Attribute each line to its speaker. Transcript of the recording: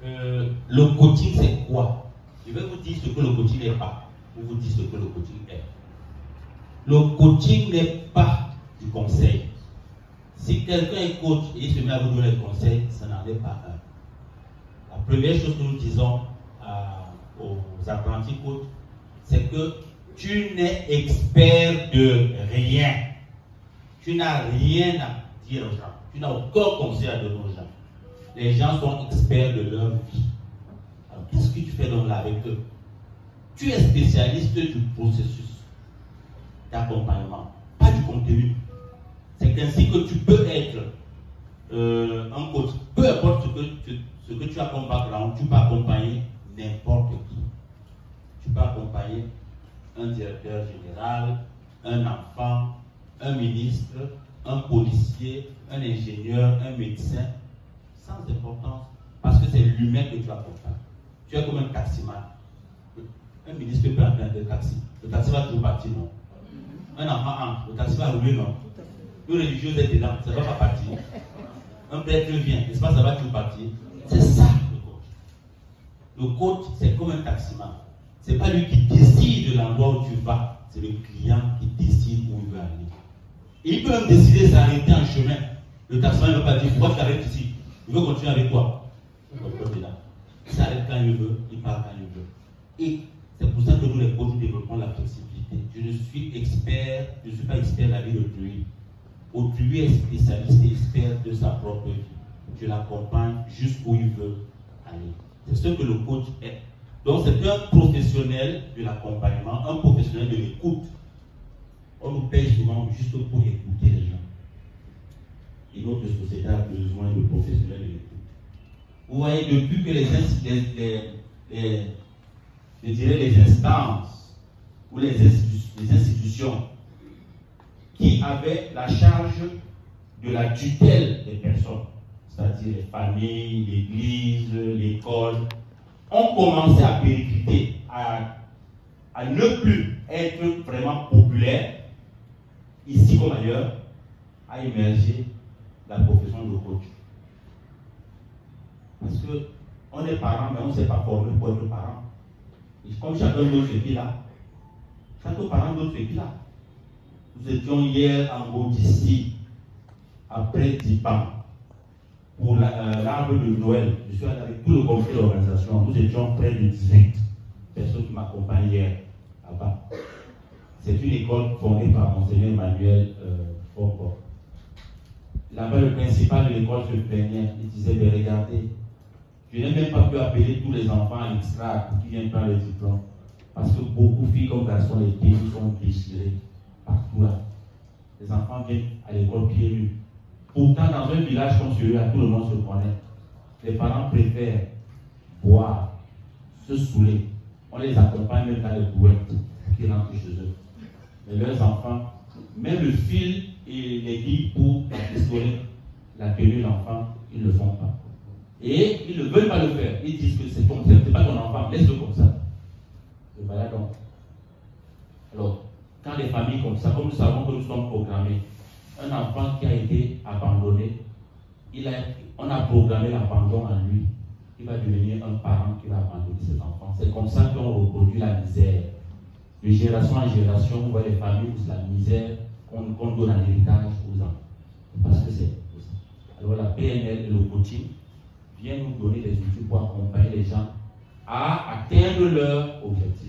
Speaker 1: le coaching c'est quoi? Je vais vous dire ce que le coaching n'est pas, ou vous dire ce que le coaching est. Le coaching n'est pas du conseil. Si quelqu'un est coach et il se met à vous donner des conseils, ça n'en est pas un. La première chose que nous disons aux apprentis coachs, c'est que tu n'es expert de rien. Tu n'as rien à dire aux gens. Tu n'as aucun conseil à donner aux gens. Les gens sont experts de leur vie. Alors, qu'est-ce que tu fais donc là avec eux? Tu es spécialiste du processus d'accompagnement, pas du contenu. C'est ainsi que tu peux être un coach. Peu importe ce que tu as comme background, tu peux accompagner n'importe qui. Tu peux accompagner un directeur général, un enfant, un ministre, un policier, un ingénieur, un médecin, sans importance, parce que c'est l'humain que tu accompagnes. Tu es comme un taximan. Un ministre peut emprunter un taxi. Le taxi va toujours partir, non? Un enfant entre, le taxi va rouler, non? Une religieuse est dedans, ça ne va pas partir. Un prêtre vient, n'est-ce pas, ça va toujours partir. C'est ça le coach. Le coach, c'est comme un taximan. Ce n'est pas lui qui décide de l'endroit où tu vas, c'est le client qui décide où il veut aller. Et il peut même décider de s'arrêter en chemin. Le taximan ne va pas dire pourquoi tu t'arrêtes ici. Il veut continuer avec toi. Il s'arrête quand il veut, il part quand il veut. Et c'est pour ça que nous, les coachs, nous développons la flexibilité. Je ne suis pas expert de la vie d'autrui. Autrui est spécialiste et expert de sa propre vie. Je l'accompagne jusqu'où il veut aller. C'est ce que le coach est. Donc c'est un professionnel de l'accompagnement, un professionnel de l'écoute. On nous paye souvent juste pour écouter les gens. Et notre société a besoin de professionnels de l'écoute. Vous voyez, depuis que les instances ou les institutions qui avaient la charge de la tutelle des personnes, c'est-à-dire les familles, l'église, l'école, ont commencé à péricliter, à ne plus être vraiment populaires, ici comme ailleurs, a émergé la profession de coach. Parce qu'on est parent, mais on ne s'est pas formé pour être parent. Et comme chacun d'autre est là, chaque parent d'autre est là. Nous étions hier en haut d'ici, après 10 ans, pour l'arbre de Noël. Je suis allé avec tout le comité d'organisation. Nous étions près de 18 personnes qui m'accompagnent hier là-bas. C'est une école fondée par Monseigneur Emmanuel Foucault. Là-bas, le principal de l'école se plaignait. Il disait, mais regardez, je n'ai même pas pu appeler tous les enfants à l'extra pour qu'ils viennent prendre le diplôme. Parce que beaucoup de filles comme garçons, les pieds sont déchirés partout là. Les enfants viennent à l'école pieds nus. Pourtant, dans un village comme celui-là, tout le monde se connaît. Les parents préfèrent boire, se saouler. On les accompagne même dans les brouettes qui rentrent chez eux. Mais leurs enfants, même le fil et les billes pour la pistolet, la tenue de l'enfant, ils ne le font pas. Et ils ne veulent pas le faire. Ils disent que c'est pas ton enfant, laisse-le comme ça. Et voilà donc. Alors, quand les familles comme ça, comme nous savons que nous sommes programmés, un enfant qui a été abandonné, on a programmé l'abandon en lui. Il va devenir un parent qui va abandonner ses enfants. C'est comme ça qu'on reproduit la misère. De génération en génération, on voit les familles où c'est la misère qu'on donne en héritage aux enfants. Parce que c'est comme ça. Alors la PNL et le coaching viennent nous donner des outils pour accompagner les gens à atteindre leur objectif.